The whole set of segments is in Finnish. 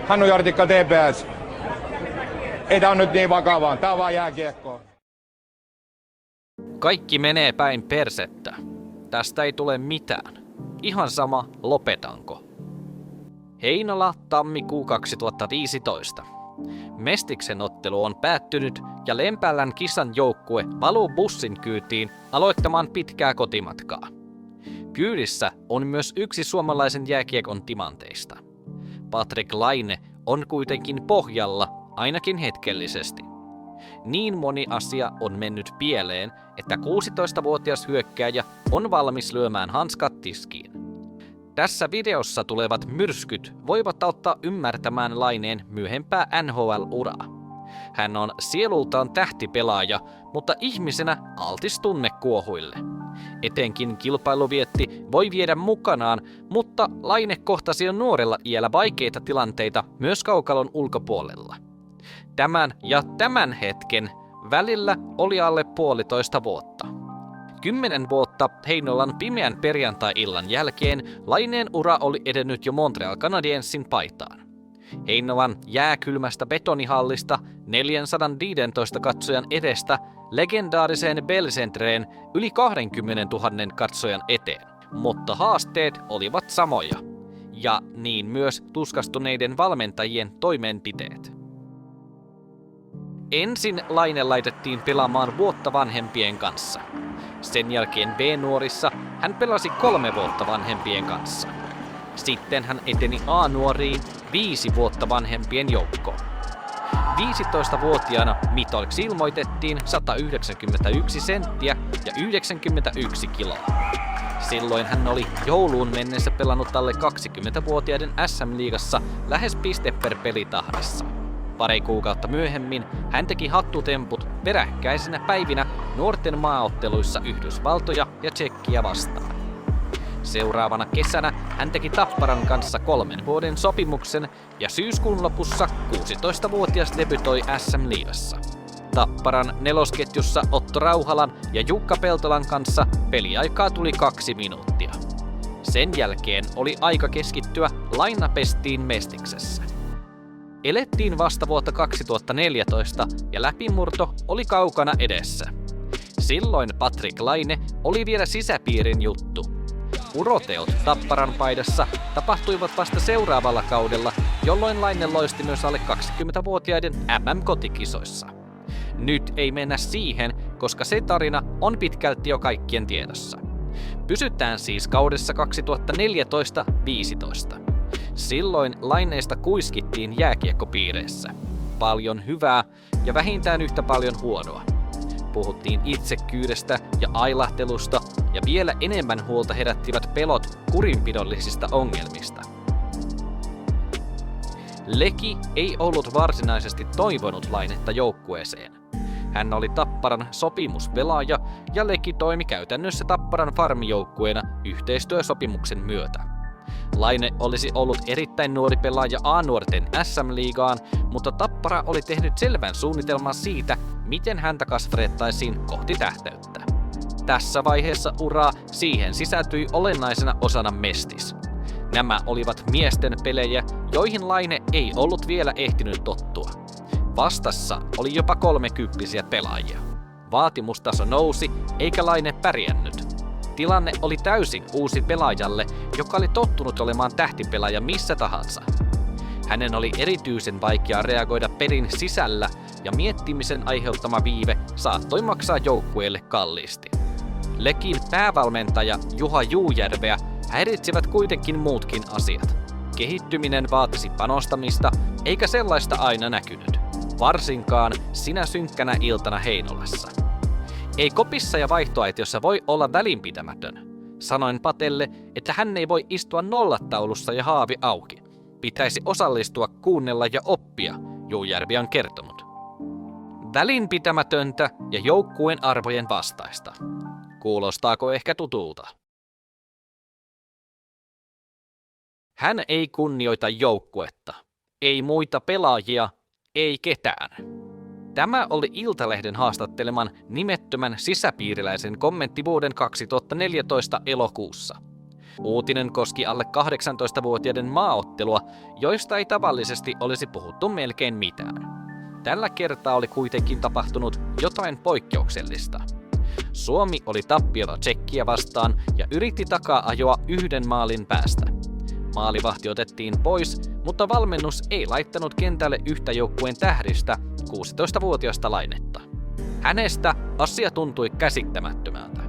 Hannu Jartikka TPS. Ei tää on nyt niin vakavaa, tää on vaan jääkiekkoa. Kaikki menee päin persettä. Tästä ei tule mitään. Ihan sama, lopetanko. Heinola, tammikuu 2015. Mestiksen ottelu on päättynyt ja Lempäälän kisan joukkue valuu bussin kyytiin aloittamaan pitkää kotimatkaa. Kyydissä on myös yksi suomalaisen jääkiekon timanteista. Patrik Laine on kuitenkin pohjalla, ainakin hetkellisesti. Niin moni asia on mennyt pieleen, että 16-vuotias hyökkääjä on valmis lyömään hanskat tiskiin. Tässä videossa tulevat myrskyt voivat auttaa ymmärtämään Laineen myöhempää NHL-uraa. Hän on sielultaan tähtipelaaja, mutta ihmisenä altis tunnekuohuille. Etenkin kilpailuvietti voi viedä mukanaan, mutta Laine kohtasi jo nuorella iällä vaikeita tilanteita myös kaukalon ulkopuolella. Tämän hetken välillä oli alle 1,5 vuotta. 10 vuotta Heinolan pimeän perjantai-illan jälkeen Laineen ura oli edennyt jo Montreal Canadiensin paitaan. Heinolan jääkylmästä betonihallista 415 katsojan edestä legendaariseen Bell-Centreen yli 20 000 katsojan eteen. Mutta haasteet olivat samoja. Ja niin myös tuskastuneiden valmentajien toimenpiteet. Ensin Laine laitettiin pelaamaan vuotta vanhempien kanssa. Sen jälkeen B-nuorissa hän pelasi 3 vuotta vanhempien kanssa. Sitten hän eteni A-nuoriin 5 vuotta vanhempien joukkoon. 15-vuotiaana mitoiksi ilmoitettiin 191 senttiä ja 91 kiloa. Silloin hän oli jouluun mennessä pelannut alle 20-vuotiaiden SM-liigassa lähes piste per pelitahdissa. Pari kuukautta myöhemmin hän teki hattutemput peräkkäisenä päivinä nuorten maaotteluissa Yhdysvaltoja ja Tšekkiä vastaan. Seuraavana kesänä hän teki Tapparan kanssa 3 vuoden sopimuksen ja syyskuun lopussa 16-vuotias debytoi SM-liigassa. Tapparan nelosketjussa Otto Rauhalan ja Jukka Peltolan kanssa peliaikaa tuli 2 minuuttia. Sen jälkeen oli aika keskittyä lainapestiin Mestiksessä. Elettiin vasta vuotta 2014 ja läpimurto oli kaukana edessä. Silloin Patrik Laine oli vielä sisäpiirin juttu. Uroteot Tapparan paidassa tapahtuivat vasta seuraavalla kaudella, jolloin Laine loisti myös alle 20-vuotiaiden MM-kotikisoissa. Nyt ei mennä siihen, koska se tarina on pitkälti jo kaikkien tiedossa. Pysytään siis kaudessa 2014-15. Silloin Laineesta kuiskittiin jääkiekkopiireissä. Paljon hyvää ja vähintään yhtä paljon huonoa. Puhuttiin itsekkyydestä ja ailahtelusta ja vielä enemmän huolta herättivät pelot kurinpidollisista ongelmista. Leki ei ollut varsinaisesti toivonut Lainetta joukkueeseen. Hän oli Tapparan sopimuspelaaja ja Leki toimi käytännössä Tapparan farmijoukkueena yhteistyösopimuksen myötä. Laine olisi ollut erittäin nuori pelaaja A-nuorten SM-liigaan, mutta Tappara oli tehnyt selvän suunnitelman siitä, miten häntä kasvatettaisiin kohti tähteyttä. Tässä vaiheessa uraa siihen sisältyi olennaisena osana Mestis. Nämä olivat miesten pelejä, joihin Laine ei ollut vielä ehtinyt tottua. Vastassa oli jopa 30-vuotiaita pelaajia. Vaatimustaso nousi, eikä Laine pärjännyt. Tilanne oli täysin uusi pelaajalle, joka oli tottunut olemaan tähtipelaaja missä tahansa. Hänen oli erityisen vaikea reagoida pelin sisällä ja miettimisen aiheuttama viive saattoi maksaa joukkueelle kalliisti. Lekin päävalmentaja Juha Juujärveä häiritsivät kuitenkin muutkin asiat. Kehittyminen vaatisi panostamista, eikä sellaista aina näkynyt. Varsinkaan sinä synkkänä iltana Heinolassa. Ei kopissa ja vaihtoaitiossa voi olla välinpitämätön. Sanoin Patelle, että hän ei voi istua nollataulussa ja haavi auki. Pitäisi osallistua, kuunnella ja oppia, Juujärvi on kertonut. Välinpitämätöntä ja joukkueen arvojen vastaista. Kuulostaako ehkä tutulta? Hän ei kunnioita joukkuetta, ei muita pelaajia, ei ketään. Tämä oli Iltalehden haastatteleman nimettömän sisäpiiriläisen kommentti vuoden 2014 elokuussa. Uutinen koski alle 18-vuotiaiden maaottelua, joista ei tavallisesti olisi puhuttu melkein mitään. Tällä kertaa oli kuitenkin tapahtunut jotain poikkeuksellista. Suomi oli tappiolla Tšekkiä vastaan ja yritti takaa-ajoa 1 maalin päästä. Maalivahti otettiin pois, mutta valmennus ei laittanut kentälle yhtä joukkueen tähdistä, 16-vuotiasta Lainetta. Hänestä asia tuntui käsittämättömältä.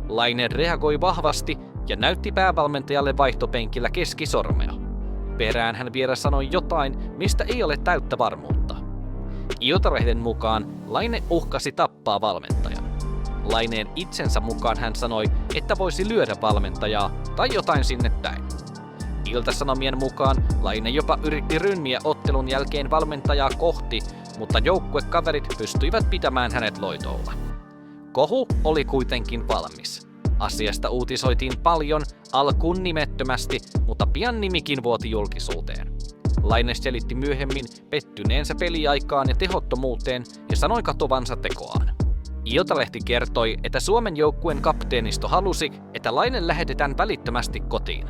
Laine reagoi vahvasti ja näytti päävalmentajalle vaihtopenkillä keskisormea. Perään hän vielä sanoi jotain, mistä ei ole täyttä varmuutta. Iltalehden mukaan Laine uhkasi tappaa valmentajan. Laineen itsensä mukaan hän sanoi, että voisi lyödä valmentajaa tai jotain sinne päin. Ilta-Sanomien mukaan Laine jopa yritti rynniä ottelun jälkeen valmentajaa kohti, mutta joukkuekaverit pystyivät pitämään hänet loitolla. Kohu oli kuitenkin valmis. Asiasta uutisoitiin paljon, alkuun nimettömästi, mutta pian nimikin vuoti julkisuuteen. Laine selitti myöhemmin pettyneensä peliaikaan ja tehottomuuteen ja sanoi katovansa tekoaan. Iltalehti kertoi, että Suomen joukkueen kapteenisto halusi, että Laine lähetetään välittömästi kotiin.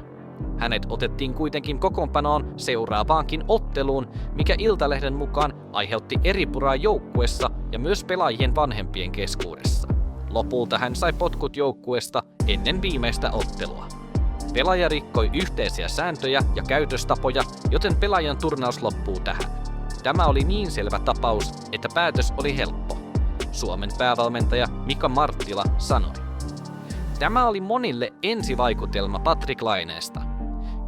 Hänet otettiin kuitenkin kokoonpanoon seuraavaankin otteluun, mikä Iltalehden mukaan aiheutti eripuraa joukkuessa ja myös pelaajien vanhempien keskuudessa. Lopulta hän sai potkut joukkueesta ennen viimeistä ottelua. Pelaaja rikkoi yhteisiä sääntöjä ja käytöstapoja, joten pelaajan turnaus loppuu tähän. Tämä oli niin selvä tapaus, että päätös oli helppo. Suomen päävalmentaja Mika Marttila sanoi. Tämä oli monille ensivaikutelma Patrik Laineesta.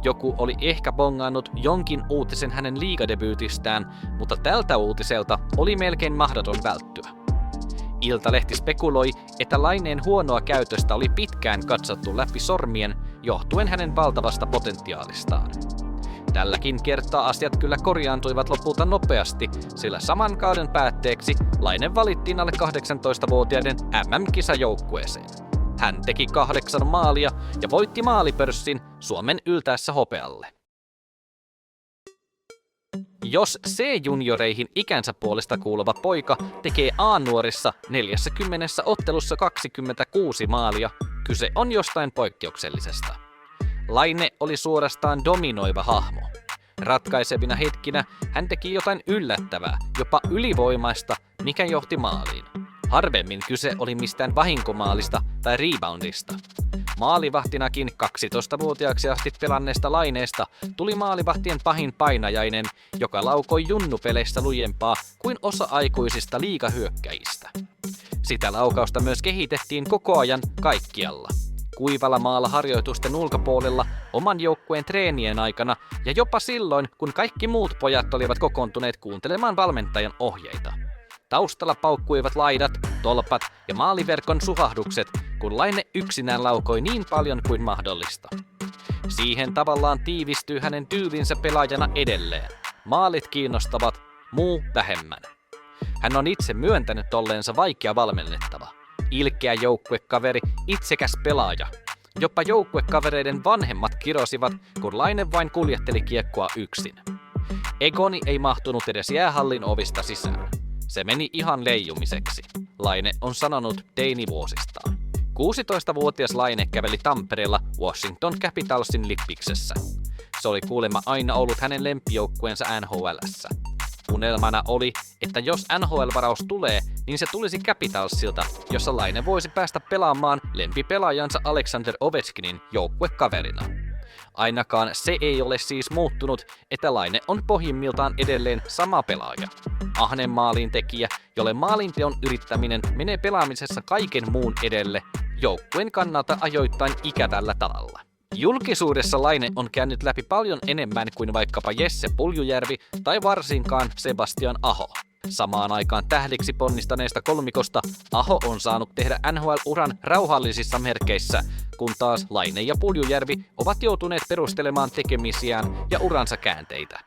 Joku oli ehkä bongannut jonkin uutisen hänen liigadebyytistään, mutta tältä uutiselta oli melkein mahdoton välttyä. Iltalehti spekuloi, että Laineen huonoa käytöstä oli pitkään katsottu läpi sormien johtuen hänen valtavasta potentiaalistaan. Tälläkin kertaa asiat kyllä korjaantuivat lopulta nopeasti, sillä saman kauden päätteeksi Laine valittiin alle 18-vuotiaiden MM-kisajoukkueeseen. Hän teki 8 maalia ja voitti maalipörssin Suomen yltäessä hopealle. Jos C-junioreihin ikänsä puolesta kuuluva poika tekee A-nuorissa 40 ottelussa 26 maalia, kyse on jostain poikkeuksellisesta. Laine oli suorastaan dominoiva hahmo. Ratkaisevina hetkinä hän teki jotain yllättävää, jopa ylivoimaista, mikä johti maaliin. Harvemmin kyse oli mistään vahinkomaalista tai reboundista. Maalivahtinakin 12-vuotiaaksi asti pelanneesta Laineesta tuli maalivahtien pahin painajainen, joka laukoi junnupeleissä lujempaa kuin osa aikuisista liigahyökkäjistä. Sitä laukausta myös kehitettiin koko ajan kaikkialla. Kuivalla maalla harjoitusten ulkopuolella, oman joukkueen treenien aikana ja jopa silloin, kun kaikki muut pojat olivat kokoontuneet kuuntelemaan valmentajan ohjeita. Taustalla paukkuivat laidat, tolpat ja maaliverkon suhahdukset, kun Laine yksinään laukoi niin paljon kuin mahdollista. Siihen tavallaan tiivistyy hänen tyylinsä pelaajana edelleen. Maalit kiinnostavat, muu vähemmän. Hän on itse myöntänyt olleensa vaikea valmennettava. Ilkeä joukkuekaveri, itsekäs pelaaja. Jopa joukkuekavereiden vanhemmat kirosivat, kun Laine vain kuljetteli kiekkoa yksin. Egoni ei mahtunut edes jäähallin ovista sisään. Se meni ihan leijumiseksi. Laine on sanonut teinivuosistaan. 16-vuotias Laine käveli Tampereella Washington Capitalsin lippiksessä. Se oli kuulemma aina ollut hänen lempijoukkueensa NHL:ssä. Unelmana oli, että jos NHL-varaus tulee, niin se tulisi Capitalsilta, jossa Laine voisi päästä pelaamaan lempipelaajansa Alexander Ovechkinin joukkuekaverina. Ainakaan se ei ole siis muuttunut, että Laine on pohjimmiltaan edelleen sama pelaaja. Ahnen maalintekijä, jolle maalinteon yrittäminen menee pelaamisessa kaiken muun edelle, joukkueen kannalta ajoittain ikävällä tavalla. Julkisuudessa Laine on käynyt läpi paljon enemmän kuin vaikkapa Jesse Puljujärvi tai varsinkaan Sebastian Aho. Samaan aikaan tähdiksi ponnistaneesta kolmikosta Aho on saanut tehdä NHL-uran rauhallisissa merkeissä, kun taas Laine ja Puljujärvi ovat joutuneet perustelemaan tekemisiään ja uransa käänteitä.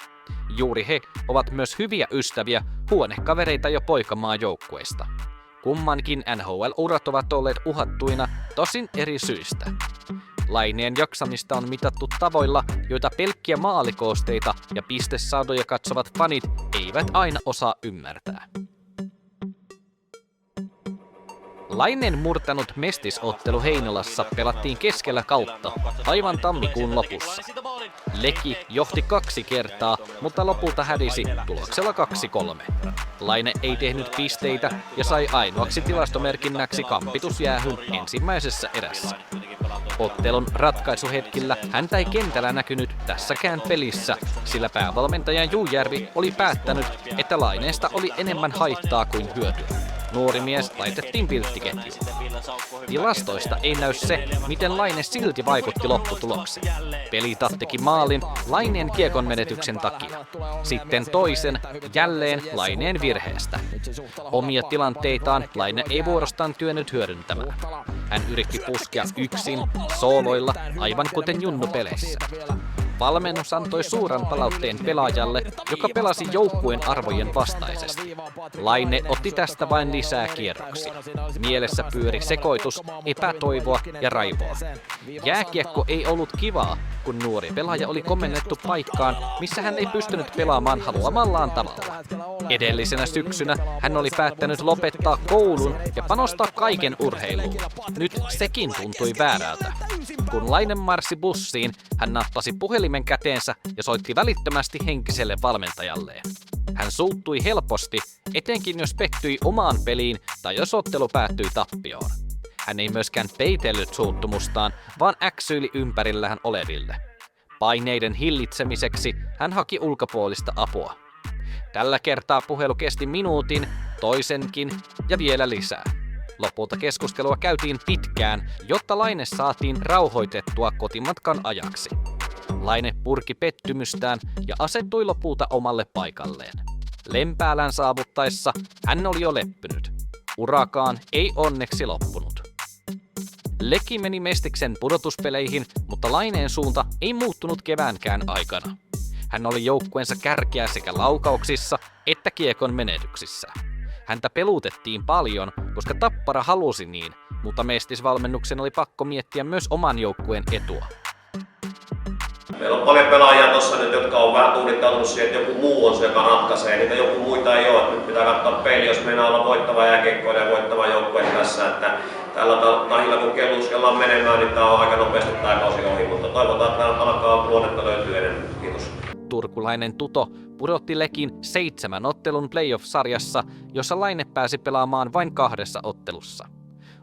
Juuri he ovat myös hyviä ystäviä, huonekavereita ja poikamaa-joukkueista. Kummankin NHL-urat ovat olleet uhattuina, tosin eri syistä. Laineen jaksamista on mitattu tavoilla, joita pelkkiä maalikoosteita ja pistesaadoja katsovat fanit eivät aina osaa ymmärtää. Laineen murtanut mestisottelu Heinolassa pelattiin keskellä kautta, aivan tammikuun lopussa. Leki johti 2 kertaa, mutta lopulta hävisi tuloksella 2-3. Laine ei tehnyt pisteitä ja sai ainoaksi tilastomerkinnäksi kampitusjäähyn ensimmäisessä erässä. Ottelun ratkaisuhetkillä häntä ei kentällä näkynyt tässäkään pelissä, sillä päävalmentaja Juujärvi oli päättänyt, että Laineesta oli enemmän haittaa kuin hyötyä. Nuori mies laitettiin vilttiketjuun. Tilastoista ei näy se, miten Laine silti vaikutti lopputulokseen. Pelitat teki maalin Laineen kiekon menetyksen takia. Sitten toisen, jälleen Laineen virheestä. Omia tilanteitaan Laine ei vuorostaan työnnyt hyödyntämään. Hän yritti puskea yksin, sooloilla, aivan kuten junnupeleissä. Valmennus antoi suuran palautteen pelaajalle, joka pelasi joukkueen arvojen vastaisesti. Laine otti tästä vain lisää kierroksia. Mielessä pyöri sekoitus, epätoivoa ja raivoa. Jääkiekko ei ollut kivaa, kun nuori pelaaja oli komennettu paikkaan, missä hän ei pystynyt pelaamaan haluamallaan tavalla. Edellisenä syksynä hän oli päättänyt lopettaa koulun ja panostaa kaiken urheiluun. Nyt sekin tuntui väärältä. Kun Laine marssi bussiin, hän nappasi puhelimen käteensä ja soitti välittömästi henkiselle valmentajalleen. Hän suuttui helposti, etenkin jos pettyi omaan peliin tai jos ottelu päättyi tappioon. Hän ei myöskään peitellyt suuttumustaan, vaan äksyili ympärillähän oleville. Paineiden hillitsemiseksi hän haki ulkopuolista apua. Tällä kertaa puhelu kesti minuutin, toisenkin ja vielä lisää. Lopulta keskustelua käytiin pitkään, jotta Laine saatiin rauhoitettua kotimatkan ajaksi. Laine purki pettymystään ja asettui lopulta omalle paikalleen. Lempäälän saavuttaessa hän oli jo leppynyt. Urakaan ei onneksi loppunut. Leki meni Mestiksen pudotuspeleihin, mutta Laineen suunta ei muuttunut keväänkään aikana. Hän oli joukkueensa kärkeä sekä laukauksissa että kiekon menetyksissä. Häntä peluutettiin paljon, koska Tappara halusi niin, mutta Mestis-valmennuksen oli pakko miettiä myös oman joukkueen etua. Meillä on paljon pelaajia tuossa nyt, jotka on vähän tuudittautunut siihen, että joku muu on se, joka ratkaisee. Niitä joku muita ei ole. Nyt pitää katsoa peili, jos meinaa olla voittava jääkiekkoinen ja voittava joukkue tässä. Että tällä tahilla kun kelluskellaan menemään, niin tämä on aika nopeasti tämä kausi ohi. Mutta toivotaan, että täällä alkaa luonnetta löytyä enemmän. Kiitos. Turkulainen Tuto pudotti Lekin 7 ottelun playoff-sarjassa, jossa Laine pääsi pelaamaan vain 2 ottelussa.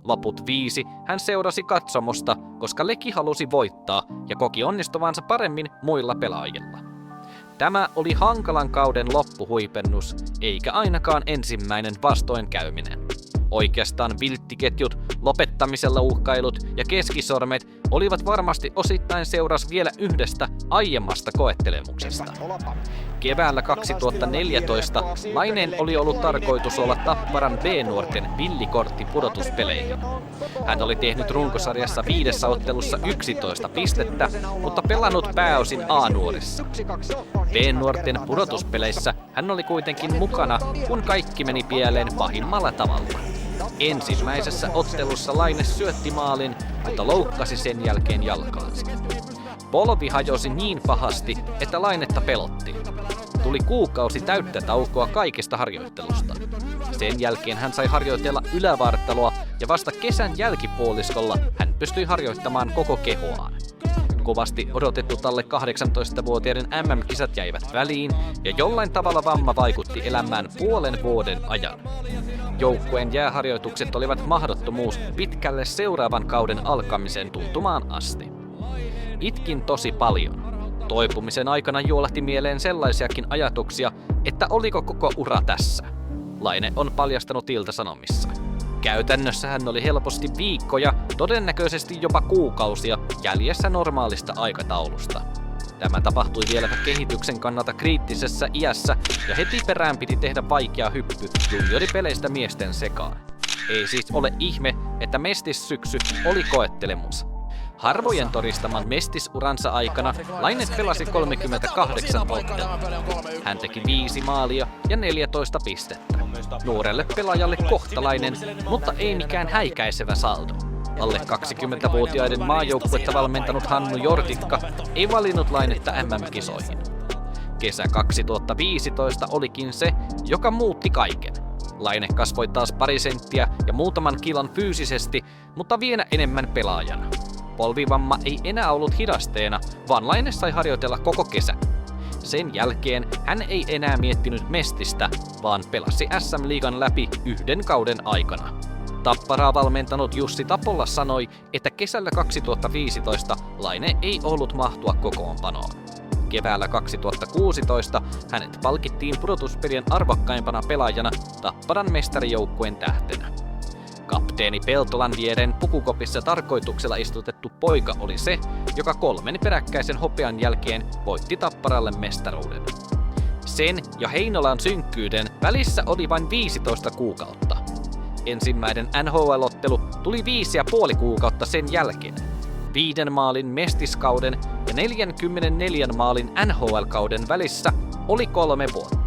Loput 5 hän seurasi katsomosta, koska Leki halusi voittaa ja koki onnistuvansa paremmin muilla pelaajilla. Tämä oli hankalan kauden loppuhuipennus, eikä ainakaan ensimmäinen vastoinkäyminen. Oikeastaan vilttiketjut, lopettamisella uhkailut ja keskisormet olivat varmasti osittain seuraus vielä yhdestä aiemmasta koettelemuksesta. Keväällä 2014 Laineen oli ollut tarkoitus olla Tapparan B-nuorten villikortti pudotuspeleihin. Hän oli tehnyt runkosarjassa 5 ottelussa 11 pistettä, mutta pelannut pääosin A-nuorissa. B-nuorten pudotuspeleissä hän oli kuitenkin mukana, kun kaikki meni pieleen pahimmalla tavalla. Ensimmäisessä ottelussa Laine syötti maalin, mutta loukkasi sen jälkeen jalkaansa. Polvi hajosi niin pahasti, että Lainetta pelotti. Tuli kuukausi täyttä taukoa kaikesta harjoittelusta. Sen jälkeen hän sai harjoitella ylävartaloa ja vasta kesän jälkipuoliskolla hän pystyi harjoittamaan koko kehoaan. Kovasti odotetut alle 18-vuotiaiden MM-kisat jäivät väliin ja jollain tavalla vamma vaikutti elämään puolen vuoden ajan. Joukkueen jääharjoitukset olivat mahdottomuus pitkälle seuraavan kauden alkamisen tuntumaan asti. Itkin tosi paljon. Toipumisen aikana juolahti mieleen sellaisiakin ajatuksia, että oliko koko ura tässä. Laine on paljastanut Ilta-Sanomissa. Käytännössä hän oli helposti viikkoja, todennäköisesti jopa kuukausia jäljessä normaalista aikataulusta. Tämä tapahtui vieläpä kehityksen kannalta kriittisessä iässä ja heti perään piti tehdä vaikea hyppy junioripeleistä miesten sekaan. Ei siis ole ihme, että mestissyksy oli koettelemus. Harvojen todistaman mestisuransa aikana Laine pelasi 38 ottelua. Hän teki 5 maalia ja 14 pistettä. Nuorelle pelaajalle kohtalainen, mutta ei mikään häikäisevä saldo. Alle 20-vuotiaiden maajoukkuetta valmentanut Hannu Jortikka ei valinnut Lainetta MM-kisoihin. Kesä 2015 olikin se, joka muutti kaiken. Laine kasvoi taas pari senttiä ja muutaman kilon fyysisesti, mutta vielä enemmän pelaajana. Polvivamma ei enää ollut hidasteena, vaan Laine sai harjoitella koko kesän. Sen jälkeen hän ei enää miettinyt mestistä, vaan pelasi SM-liigan läpi yhden kauden aikana. Tapparaa valmentanut Jussi Tapola sanoi, että kesällä 2015 Laine ei ollut mahtua kokoonpanoon. Keväällä 2016 hänet palkittiin pudotuspelien arvokkaimpana pelaajana Tapparan mestarijoukkueen tähtenä. Kapteeni Peltolan viereen pukukopissa tarkoituksella istutettu poika oli se, joka 3 peräkkäisen hopean jälkeen voitti Tapparalle mestaruuden. Sen ja Heinolan synkkyyden välissä oli vain 15 kuukautta. Ensimmäinen NHL-ottelu tuli 5,5 kuukautta sen jälkeen. 5 maalin mestiskauden ja 44 maalin NHL-kauden välissä oli 3 vuotta.